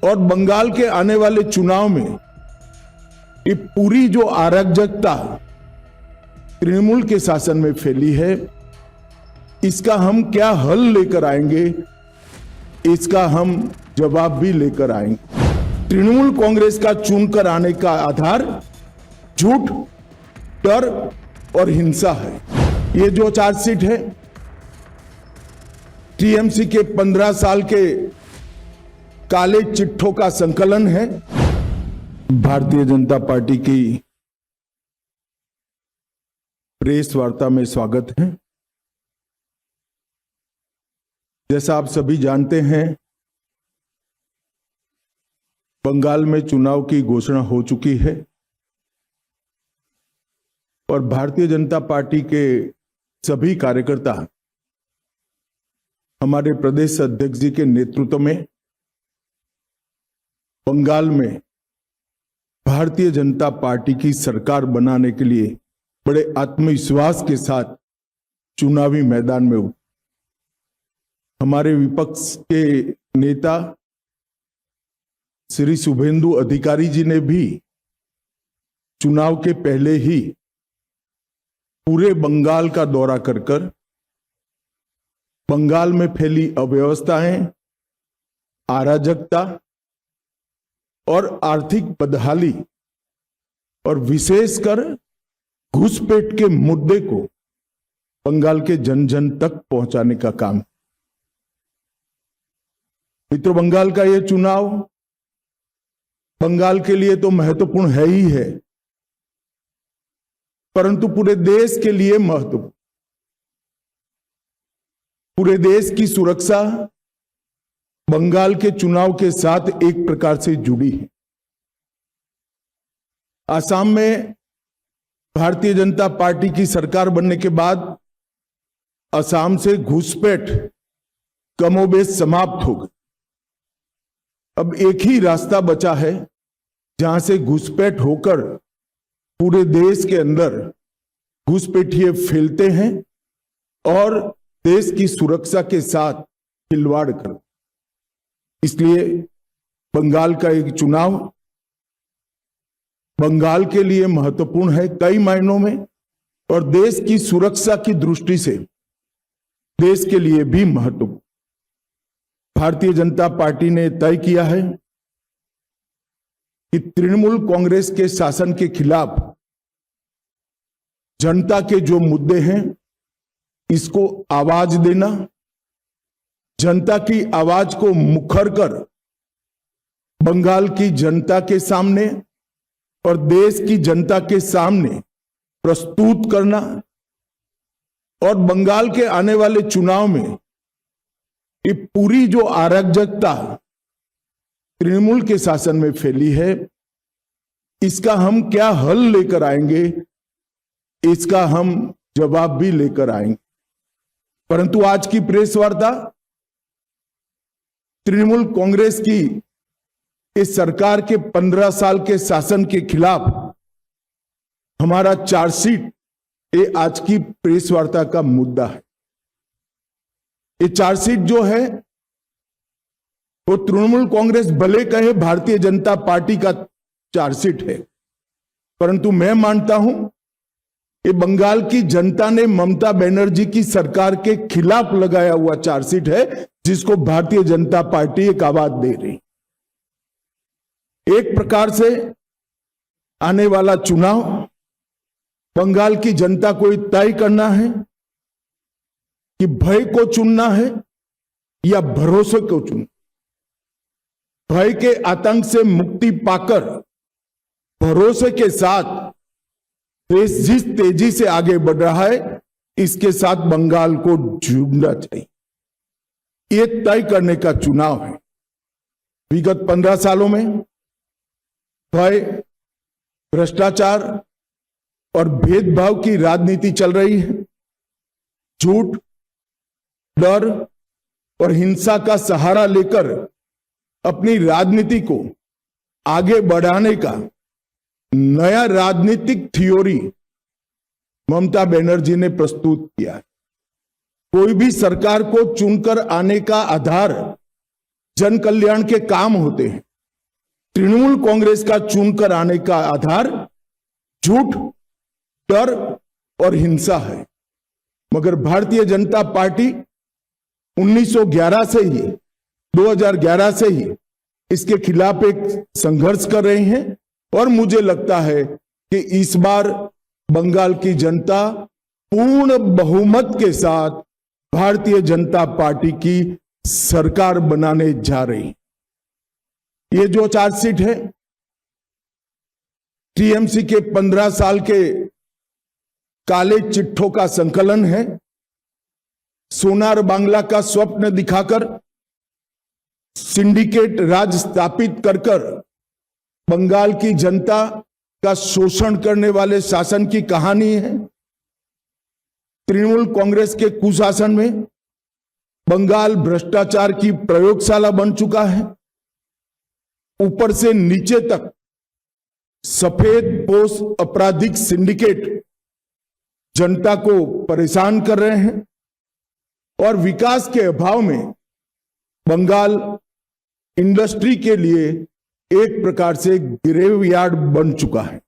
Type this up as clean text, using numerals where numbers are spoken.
और बंगाल के आने वाले चुनाव में ये पूरी जो अराजकता तृणमूल के शासन में फैली है, इसका हम क्या हल लेकर आएंगे, इसका हम जवाब भी लेकर आएंगे। तृणमूल कांग्रेस का चुनकर आने का आधार झूठ, डर और हिंसा है। ये जो चार्जशीट है टीएमसी के 15 साल के काले चिट्ठों का संकलन है। भारतीय जनता पार्टी की प्रेस वार्ता में स्वागत है। जैसा आप सभी जानते हैं, बंगाल में चुनाव की घोषणा हो चुकी है और भारतीय जनता पार्टी के सभी कार्यकर्ता हमारे प्रदेश अध्यक्ष जी के नेतृत्व में बंगाल में भारतीय जनता पार्टी की सरकार बनाने के लिए बड़े आत्मविश्वास के साथ चुनावी मैदान में उतरे। हमारे विपक्ष के नेता श्री शुभेंदु अधिकारी जी ने भी चुनाव के पहले ही पूरे बंगाल का दौरा कर बंगाल में फैली अव्यवस्थाएं, अराजकता और आर्थिक बदहाली और विशेषकर घुसपैठ के मुद्दे को बंगाल के जन जन तक पहुंचाने का काम। मित्रों, बंगाल का यह चुनाव बंगाल के लिए तो महत्वपूर्ण है ही है, परंतु पूरे देश के लिए महत्वपूर्ण। पूरे देश की सुरक्षा बंगाल के चुनाव के साथ एक प्रकार से जुड़ी है। असम में भारतीय जनता पार्टी की सरकार बनने के बाद असम से घुसपैठ कमोबेश समाप्त हो गई। अब एक ही रास्ता बचा है जहां से घुसपैठ होकर पूरे देश के अंदर घुसपैठिए फैलते हैं और देश की सुरक्षा के साथ खिलवाड़ कर। इसलिए बंगाल का एक चुनाव बंगाल के लिए महत्वपूर्ण है कई मायनों में, और देश की सुरक्षा की दृष्टि से देश के लिए भी महत्वपूर्ण। भारतीय जनता पार्टी ने तय किया है कि तृणमूल कांग्रेस के शासन के खिलाफ जनता के जो मुद्दे हैं, इसको आवाज देना, जनता की आवाज को मुखर कर बंगाल की जनता के सामने और देश की जनता के सामने प्रस्तुत करना, और बंगाल के आने वाले चुनाव में ये पूरी जो अराजकता तृणमूल के शासन में फैली है, इसका हम क्या हल लेकर आएंगे, इसका हम जवाब भी लेकर आएंगे। परंतु आज की प्रेस वार्ता तृणमूल कांग्रेस की इस सरकार के 15 साल के शासन के खिलाफ हमारा चार्जशीट, ये आज की प्रेस वार्ता का मुद्दा है। ये चार्जशीट जो है वो तृणमूल कांग्रेस भले कहे भारतीय जनता पार्टी का चार्जशीट है, परंतु मैं मानता हूं ये बंगाल की जनता ने ममता बनर्जी की सरकार के खिलाफ लगाया हुआ चार्जशीट है, जिसको भारतीय जनता पार्टी एक आवाज दे रही। एक प्रकार से आने वाला चुनाव बंगाल की जनता को तय करना है कि भय को चुनना है या भरोसे को चुनना। भय के आतंक से मुक्ति पाकर भरोसे के साथ देश जिस तेजी से आगे बढ़ रहा है, इसके साथ बंगाल को जुड़ना चाहिए। ये तय करने का चुनाव है। विगत 15 सालों में भय, भ्रष्टाचार और भेदभाव की राजनीति चल रही है। झूठ, डर और हिंसा का सहारा लेकर अपनी राजनीति को आगे बढ़ाने का नया राजनीतिक थ्योरी ममता बनर्जी ने प्रस्तुत किया है। कोई भी सरकार को चुनकर आने का आधार जन कल्याण के काम होते हैं, तृणमूल कांग्रेस का चुनकर आने का आधार झूठ, डर और हिंसा है। मगर भारतीय जनता पार्टी 1911 से ही 2011 से ही इसके खिलाफ एक संघर्ष कर रहे हैं और मुझे लगता है कि इस बार बंगाल की जनता पूर्ण बहुमत के साथ भारतीय जनता पार्टी की सरकार बनाने जा रही। ये जो चार्जशीट है टीएमसी के 15 साल के काले चिट्ठों का संकलन है। सोनार बांग्ला का स्वप्न दिखाकर सिंडिकेट राज स्थापित कर बंगाल की जनता का शोषण करने वाले शासन की कहानी है। तृणमूल कांग्रेस के कुशासन में बंगाल भ्रष्टाचार की प्रयोगशाला बन चुका है। ऊपर से नीचे तक सफेद पोश आपराधिक सिंडिकेट जनता को परेशान कर रहे हैं और विकास के अभाव में बंगाल इंडस्ट्री के लिए एक प्रकार से ग्रेवयार्ड बन चुका है।